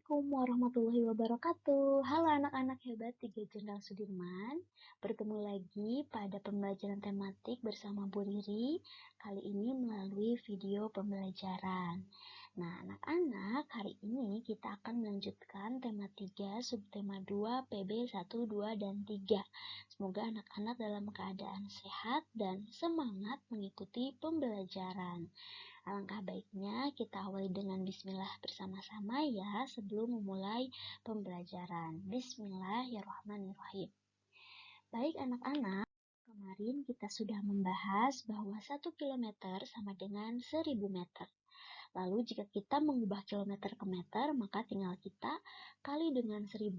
Assalamualaikum warahmatullahi wabarakatuh. Halo anak-anak hebat 3 Jenderal Sudirman. Bertemu lagi pada pembelajaran tematik bersama Bu Riri. Kali ini melalui video pembelajaran. Nah, anak-anak, hari ini kita akan melanjutkan tema 3, subtema 2, PB 1, 2, dan 3. Semoga anak-anak dalam keadaan sehat dan semangat mengikuti pembelajaran. Alangkah baiknya kita awali dengan bismillah bersama-sama ya sebelum memulai pembelajaran. Bismillahirrahmanirrahim. Baik anak-anak, kemarin kita sudah membahas bahwa 1 kilometer sama dengan 1000 meter. Lalu jika kita mengubah kilometer ke meter, maka tinggal kita kali dengan 1000.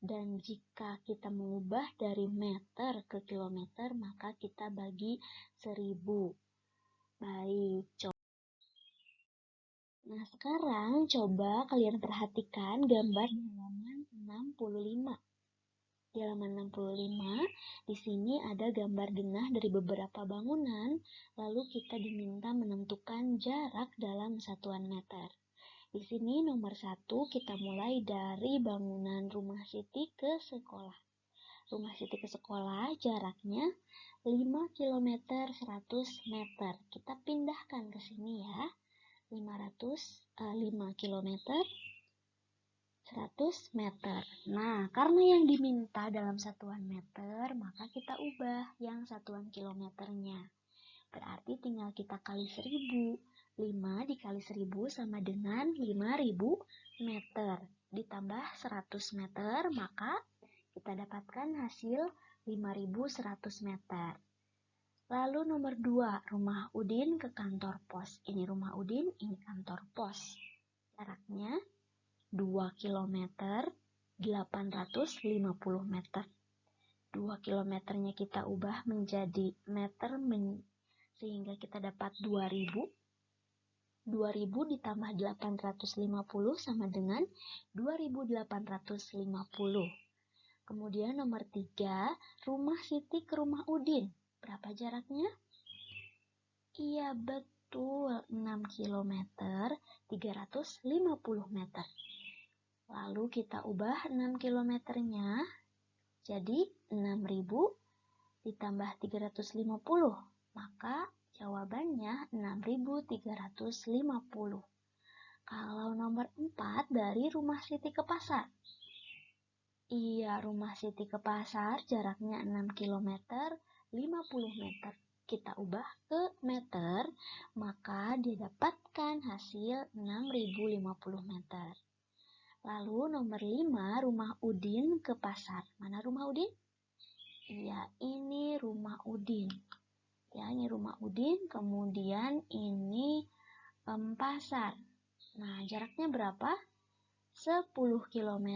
Dan jika kita mengubah dari meter ke kilometer, maka kita bagi 1000. Baik, Nah, sekarang coba kalian perhatikan gambar di halaman 65. Di halaman 65, di sini ada gambar denah dari beberapa bangunan, lalu kita diminta menentukan jarak dalam satuan meter. Di sini nomor 1 kita mulai dari bangunan rumah Siti ke sekolah. Rumah Siti ke sekolah jaraknya 5 km 100 meter. Kita pindahkan ke sini ya. 5 km 100 meter. Nah, karena yang diminta dalam satuan meter, maka kita ubah yang satuan kilometernya. Berarti tinggal kita kali 1000. 5 dikali 1000 sama dengan 5000 meter. Ditambah 100 meter, maka kita dapatkan hasil 5100 meter. Lalu nomor 2, rumah Udin ke kantor pos. Ini rumah Udin, ini kantor pos. Jaraknya 2 km 850 meter. 2 kilometernya kita ubah menjadi meter sehingga kita dapat 2000. 2000 ditambah 850 sama dengan 2850. Kemudian nomor 3, rumah Siti ke rumah Udin. Berapa jaraknya? Iya, betul. 6 km 350 meter. Lalu kita ubah 6 kilometernya jadi 6000 ditambah 350. Maka jawabannya 6350. Kalau nomor 4 dari rumah Siti ke pasar. Iya, rumah Siti ke pasar jaraknya 6 km 50 meter. Kita ubah ke meter, maka didapatkan hasil 6050 meter. Lalu nomor 5, rumah Udin ke pasar. Mana rumah Udin? Iya, ini rumah Udin. Ya, ini rumah Udin, kemudian ini pasar. Nah, jaraknya berapa? 10 km.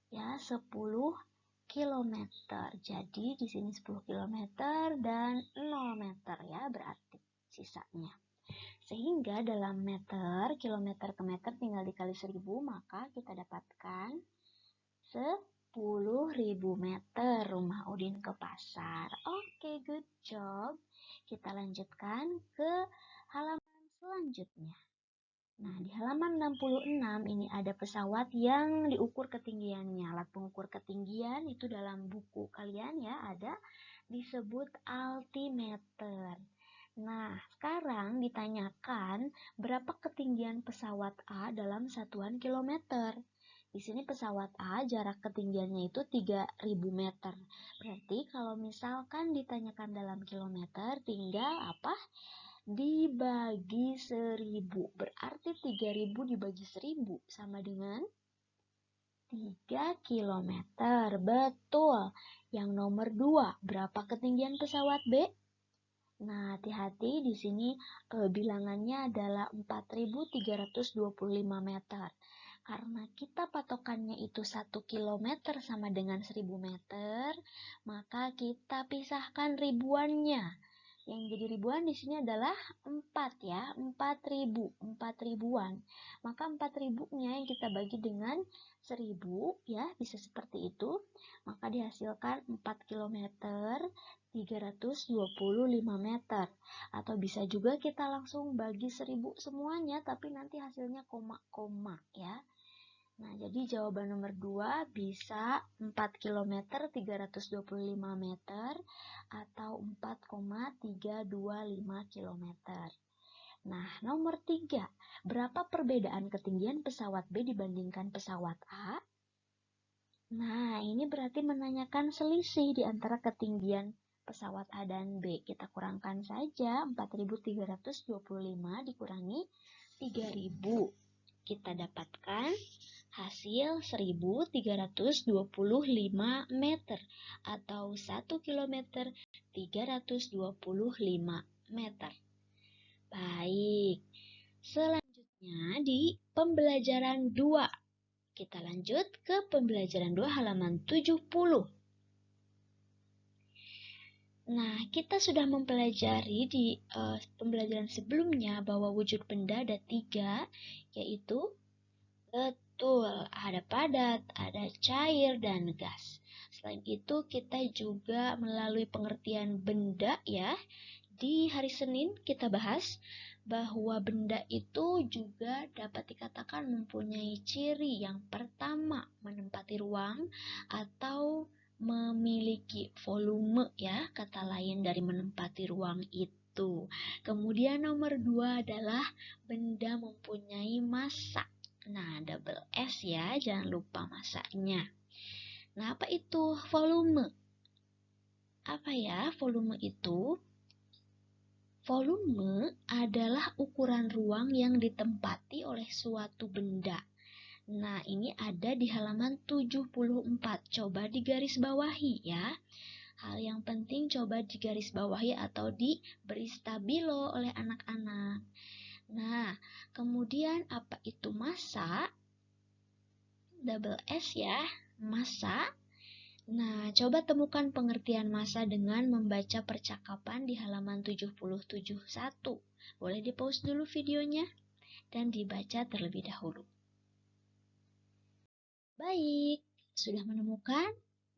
Ya, 10 km. Jadi di sini 10 km dan 0 meter ya berarti sisanya. Sehingga dalam meter, kilometer ke meter tinggal dikali 1000, maka kita dapatkan 10.000 meter rumah Udin ke pasar. Oke, good job. Kita lanjutkan ke halaman selanjutnya. Nah, di halaman 66 ini ada pesawat yang diukur ketinggiannya. Alat pengukur ketinggian itu dalam buku kalian ya ada disebut altimeter. Nah, sekarang ditanyakan berapa ketinggian pesawat A dalam satuan kilometer. Di sini pesawat A jarak ketinggiannya itu 3000 meter. Berarti kalau misalkan ditanyakan dalam kilometer tinggal apa? Dibagi 1000. Berarti 3000 dibagi 1000 sama dengan 3 km. Betul. Yang nomor 2, berapa ketinggian pesawat B? Nah, hati-hati di sini bilangannya adalah 4325 meter. Karena kita patokannya itu 1 km sama dengan 1000 meter, maka kita pisahkan ribuannya. Yang jadi ribuan di sini adalah 4 ya, 4000, 4000-an. Maka 4000-nya yang kita bagi dengan 1000 ya, bisa seperti itu. Maka dihasilkan 4 km 325 meter. Atau bisa juga kita langsung bagi 1000 semuanya, tapi nanti hasilnya koma-koma ya. Nah, jadi jawaban nomor 2 bisa 4 km 325 meter atau 4,325 km. Nah, nomor 3, berapa perbedaan ketinggian pesawat B dibandingkan pesawat A? Nah, ini berarti menanyakan selisih di antara ketinggian pesawat A dan B. Kita kurangkan saja 4.325 dikurangi 3.000. Kita dapatkan hasil 1.325 meter atau 1 km 325 meter. Baik, selanjutnya di pembelajaran 2. Kita lanjut ke pembelajaran 2 halaman 70. Nah, kita sudah mempelajari di pembelajaran sebelumnya bahwa wujud benda ada 3, yaitu betul, ada padat, ada cair, dan gas. Selain itu, kita juga melalui pengertian benda ya. Di hari Senin kita bahas bahwa benda itu juga dapat dikatakan mempunyai ciri yang pertama, menempati ruang atau memiliki volume ya, kata lain dari menempati ruang itu. Kemudian nomor 2 adalah benda mempunyai massa. Nah, double S ya, jangan lupa masanya. Nah, apa itu volume? Apa ya volume itu? Volume adalah ukuran ruang yang ditempati oleh suatu benda. Nah, ini ada di halaman 74. Coba digarisbawahi ya. Hal yang penting coba digarisbawahi atau diberi stabilo oleh anak-anak. Nah, kemudian apa itu massa? Double S ya, massa. Nah, coba temukan pengertian massa dengan membaca percakapan di halaman 77.1. Boleh di-pause dulu videonya dan dibaca terlebih dahulu. Baik, sudah menemukan?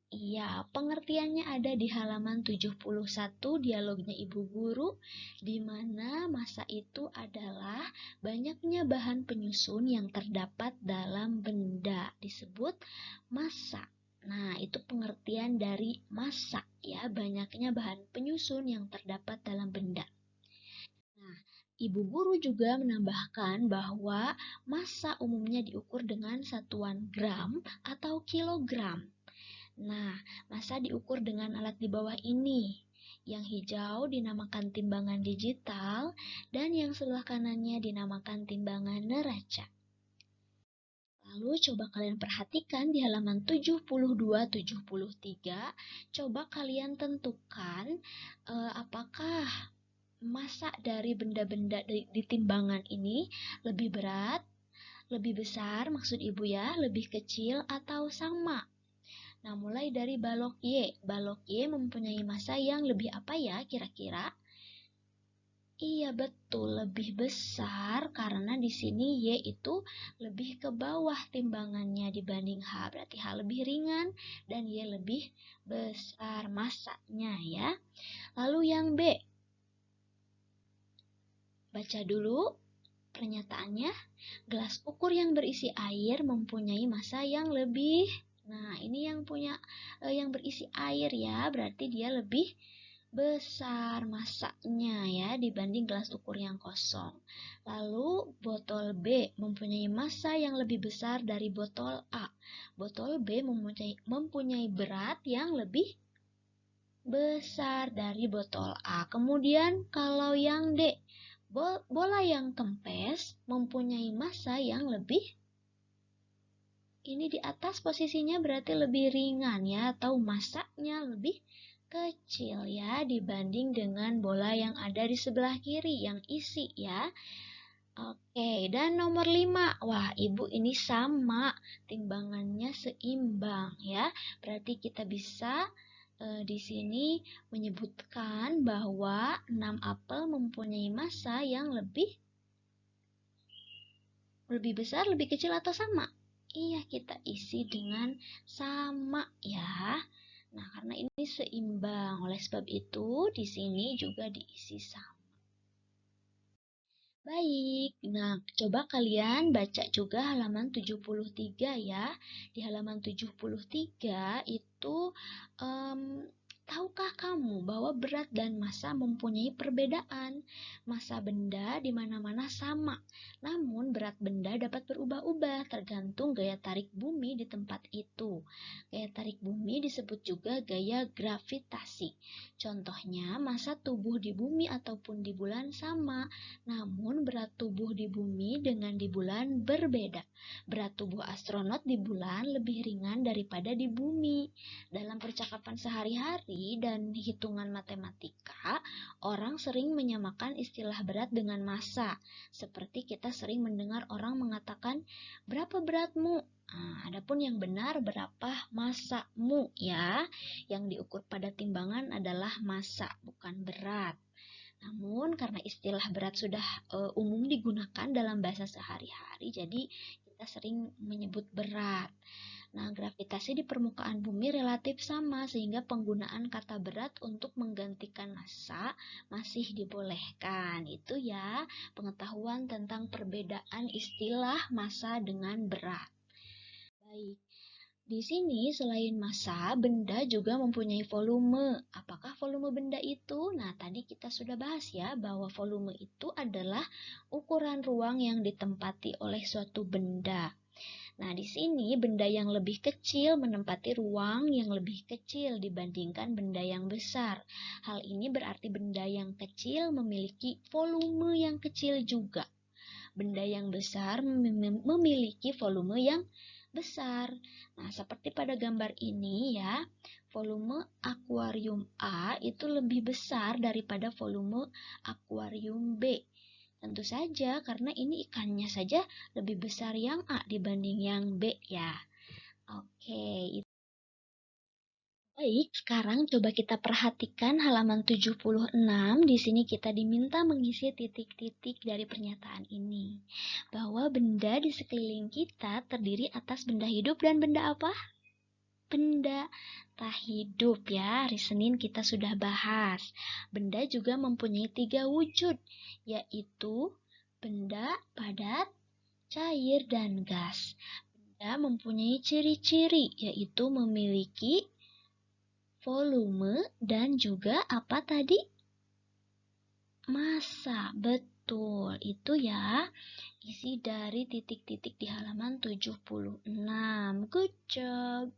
Iya, pengertiannya ada di halaman 71 dialognya Ibu Guru, di mana massa itu adalah banyaknya bahan penyusun yang terdapat dalam benda, disebut massa. Nah, itu pengertian dari massa ya, banyaknya bahan penyusun yang terdapat dalam benda. Nah, Ibu Guru juga menambahkan bahwa massa umumnya diukur dengan satuan gram atau kilogram. Nah, massa diukur dengan alat di bawah ini. Yang hijau dinamakan timbangan digital dan yang sebelah kanannya dinamakan timbangan neraca. Lalu coba kalian perhatikan di halaman 72-73, coba kalian tentukan apakah massa dari benda-benda di timbangan ini lebih berat, lebih besar, maksud ibu ya, lebih kecil atau sama. Nah, mulai dari balok Y. Balok Y mempunyai massa yang lebih apa ya kira-kira? Iya betul, lebih besar karena di sini Y itu lebih ke bawah timbangannya dibanding H. Berarti H lebih ringan dan Y lebih besar massanya ya. Lalu yang B. Baca dulu pernyataannya. Gelas ukur yang berisi air mempunyai massa yang lebih. Nah, ini yang berisi air ya, berarti dia lebih besar massanya ya dibanding gelas ukur yang kosong. Lalu botol B mempunyai massa yang lebih besar dari botol A. Botol B mempunyai berat yang lebih besar dari botol A. Kemudian kalau yang D, bola yang kempes mempunyai massa yang lebih. Ini di atas posisinya berarti lebih ringan ya, atau massanya lebih kecil ya dibanding dengan bola yang ada di sebelah kiri yang isi ya. Oke, dan nomor 5. Wah, Ibu ini sama, timbangannya seimbang ya. Berarti kita bisa di sini menyebutkan bahwa 6 apel mempunyai massa yang lebih besar, lebih kecil atau sama? Iya, kita isi dengan sama ya. Nah, karena ini seimbang, oleh sebab itu di sini juga diisi sama. Baik, nah coba kalian baca juga halaman 73 ya. Di halaman 73 itu, em, tahukah kamu bahwa berat dan massa mempunyai perbedaan? Massa benda di mana-mana sama, namun berat benda dapat berubah-ubah tergantung gaya tarik bumi di tempat itu. Gaya tarik bumi disebut juga gaya gravitasi. Contohnya, massa tubuh di bumi ataupun di bulan sama, namun berat tubuh di bumi dengan di bulan berbeda. Berat tubuh astronot di bulan lebih ringan daripada di bumi. Dalam percakapan sehari-hari dan hitungan matematika, orang sering menyamakan istilah berat dengan massa. Seperti kita sering mendengar orang mengatakan, "Berapa beratmu?" Nah, adapun yang benar berapa massamu ya. Yang diukur pada timbangan adalah massa, bukan berat. Namun karena istilah berat sudah umum digunakan dalam bahasa sehari-hari, jadi kita sering menyebut berat. Nah, gravitasi di permukaan bumi relatif sama sehingga penggunaan kata berat untuk menggantikan massa masih dibolehkan. Itu ya, pengetahuan tentang perbedaan istilah massa dengan berat. Baik. Di sini selain massa, benda juga mempunyai volume. Apakah volume benda itu? Nah, tadi kita sudah bahas ya bahwa volume itu adalah ukuran ruang yang ditempati oleh suatu benda. Nah, di sini benda yang lebih kecil menempati ruang yang lebih kecil dibandingkan benda yang besar. Hal ini berarti benda yang kecil memiliki volume yang kecil juga. Benda yang besar memiliki volume yang besar. Nah, seperti pada gambar ini ya, volume akuarium A itu lebih besar daripada volume akuarium B. Tentu saja karena ini ikannya saja lebih besar yang A dibanding yang B ya. Oke, baik, sekarang coba kita perhatikan halaman 76. Di sini kita diminta mengisi titik-titik dari pernyataan ini. Bahwa benda di sekeliling kita terdiri atas benda hidup dan benda apa? Benda tak hidup ya. Hari Senin kita sudah bahas. Benda juga mempunyai 3 wujud, yaitu benda, padat, cair, dan gas. Benda mempunyai ciri-ciri, yaitu memiliki volume dan juga apa tadi? Massa. Betul, itu ya isi dari titik-titik di halaman 76. Good job.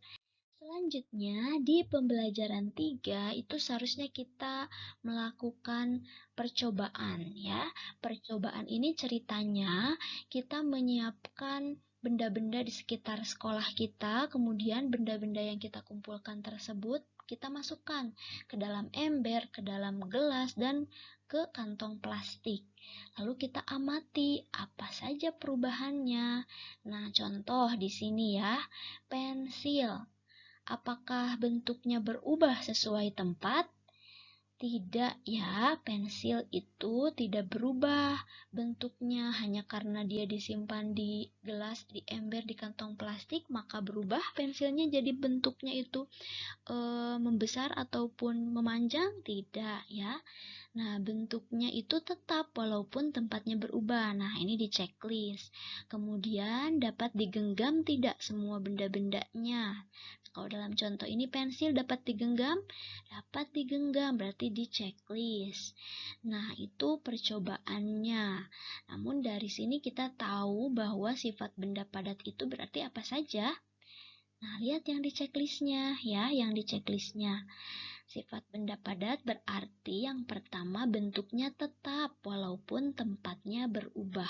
Selanjutnya, di pembelajaran 3 itu seharusnya kita melakukan percobaan ya. Percobaan ini ceritanya kita menyiapkan benda-benda di sekitar sekolah kita, kemudian benda-benda yang kita kumpulkan tersebut kita masukkan ke dalam ember, ke dalam gelas, dan ke kantong plastik. Lalu kita amati apa saja perubahannya. Nah, contoh di sini ya, pensil. Apakah bentuknya berubah sesuai tempat? Tidak ya, pensil itu tidak berubah bentuknya hanya karena dia disimpan di gelas, di ember, di kantong plastik, maka berubah pensilnya jadi bentuknya itu membesar ataupun memanjang? Tidak ya. Nah, bentuknya itu tetap walaupun tempatnya berubah. Nah, ini di checklist. Kemudian dapat digenggam tidak semua benda-bendanya. Kalau dalam contoh ini pensil dapat digenggam? Dapat digenggam, berarti di checklist. Nah, itu percobaannya. Namun dari sini kita tahu bahwa sifat benda padat itu berarti apa saja? Nah, lihat yang di checklistnya ya, yang di checklistnya. Sifat benda padat berarti yang pertama bentuknya tetap walaupun tempatnya berubah.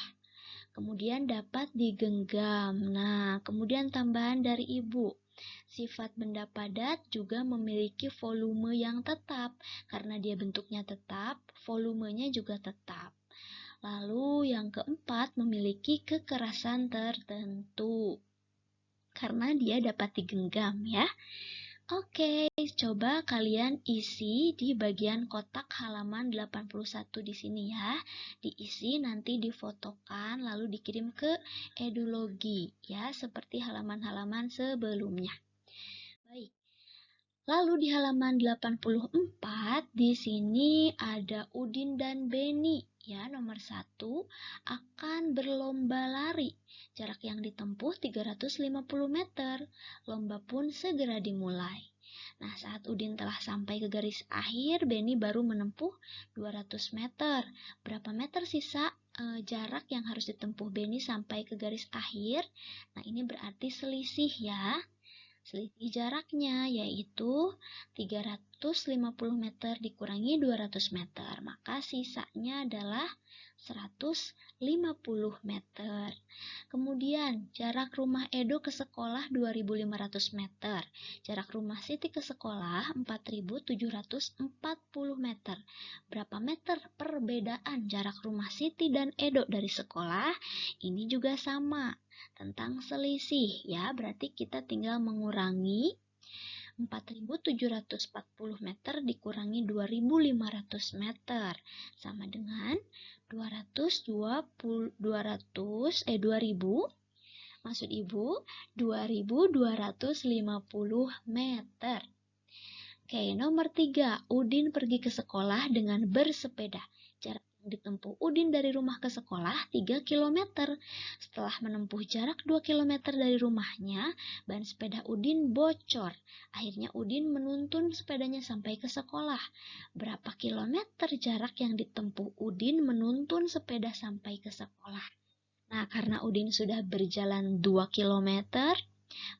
Kemudian dapat digenggam. Nah, kemudian tambahan dari Ibu. Sifat benda padat juga memiliki volume yang tetap. Karena dia bentuknya tetap, volumenya juga tetap. Lalu yang keempat memiliki kekerasan tertentu. Karena dia dapat digenggam ya. Oke, coba kalian isi di bagian kotak halaman 81 di sini ya. Diisi nanti difotokan lalu dikirim ke Edulogi ya, seperti halaman-halaman sebelumnya. Baik. Lalu di halaman 84, di sini ada Udin dan Beni. Ya, nomor 1 akan berlomba lari. Jarak yang ditempuh 350 meter. Lomba pun segera dimulai. Nah, saat Udin telah sampai ke garis akhir, Beni baru menempuh 200 meter. Berapa meter sisa jarak yang harus ditempuh Beni sampai ke garis akhir? Nah, ini berarti selisih ya. Selisih jaraknya yaitu 350 meter dikurangi 200 meter. Maka sisanya adalah 150 meter. Kemudian jarak rumah Edo ke sekolah 2.500 meter. Jarak rumah Siti ke sekolah 4.740 meter. Berapa meter perbedaan jarak rumah Siti dan Edo dari sekolah? Ini juga sama. Tentang selisih ya, berarti kita tinggal mengurangi 4.740 meter dikurangi 2.500 meter sama dengan 2000 maksud Ibu 2.250 meter. Oke, nomor 3, Udin pergi ke sekolah dengan bersepeda. Jarak yang ditempuh Udin dari rumah ke sekolah 3 km. Setelah menempuh jarak 2 km dari rumahnya, ban sepeda Udin bocor. Akhirnya Udin menuntun sepedanya sampai ke sekolah. Berapa kilometer jarak yang ditempuh Udin menuntun sepeda sampai ke sekolah? Nah, karena Udin sudah berjalan 2 km,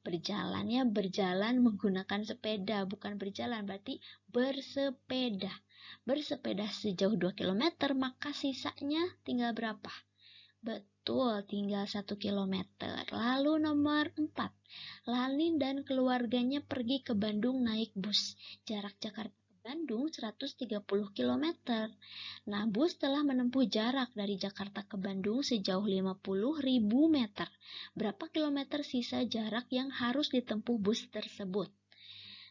berjalan menggunakan sepeda, bukan berjalan, berarti bersepeda. Bersepeda sejauh 2 km, maka sisanya tinggal berapa? Betul, tinggal 1 km. Lalu nomor 4, Lalin dan keluarganya pergi ke Bandung naik bus. Jarak Jakarta ke Bandung 130 km. Nah, bus telah menempuh jarak dari Jakarta ke Bandung sejauh 50.000 meter. Berapa kilometer sisa jarak yang harus ditempuh bus tersebut?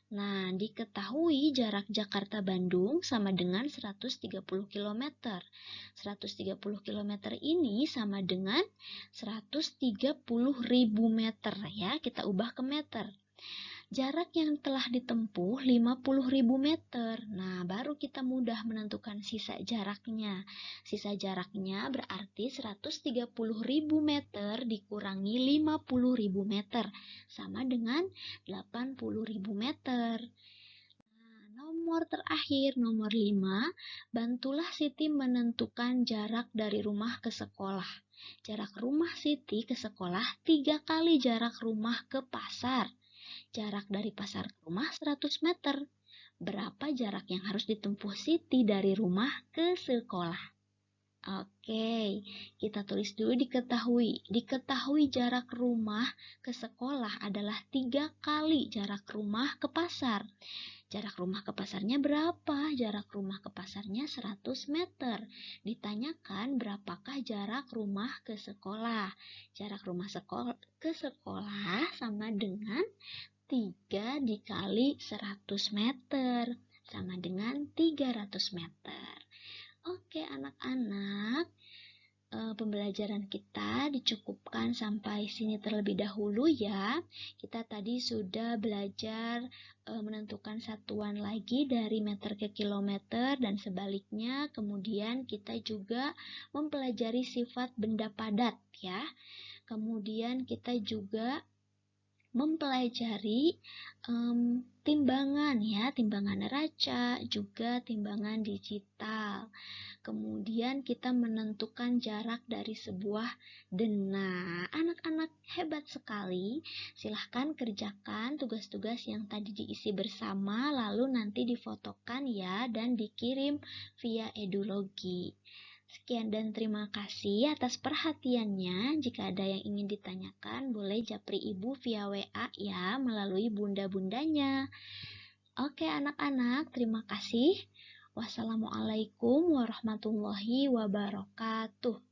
Nah, diketahui jarak Jakarta-Bandung sama dengan 130 km. 130 km ini sama dengan 130.000 meter ya, kita ubah ke meter. Jarak yang telah ditempuh 50.000 meter. Nah, baru kita mudah menentukan sisa jaraknya. Sisa jaraknya berarti 130.000 meter dikurangi 50.000 meter. Sama dengan 80.000 meter. Nah, nomor terakhir, nomor 5, bantulah Siti menentukan jarak dari rumah ke sekolah. Jarak rumah Siti ke sekolah 3 kali jarak rumah ke pasar. Jarak dari pasar ke rumah 100 meter. Berapa jarak yang harus ditempuh Siti dari rumah ke sekolah? Oke, kita tulis dulu diketahui. Diketahui jarak rumah ke sekolah adalah 3 kali jarak rumah ke pasar. Jarak rumah ke pasarnya berapa? Jarak rumah ke pasarnya 100 meter. Ditanyakan berapakah jarak rumah ke sekolah? Jarak rumah ke sekolah sama dengan 3 dikali 100 meter sama dengan 300 meter. Oke anak-anak, pembelajaran kita dicukupkan sampai sini terlebih dahulu ya. Kita tadi sudah belajar menentukan satuan lagi dari meter ke kilometer dan sebaliknya. Kemudian kita juga mempelajari sifat benda padat ya. Kemudian kita juga mempelajari timbangan ya, timbangan neraca, juga timbangan digital. Kemudian kita menentukan jarak dari sebuah denah. Anak-anak hebat sekali. Silahkan kerjakan tugas-tugas yang tadi diisi bersama, lalu nanti difotokan ya dan dikirim via Edulogi. Sekian dan terima kasih atas perhatiannya. Jika ada yang ingin ditanyakan, boleh japri ibu via WA ya, melalui bunda-bundanya. Oke anak-anak, terima kasih. Wassalamualaikum warahmatullahi wabarakatuh.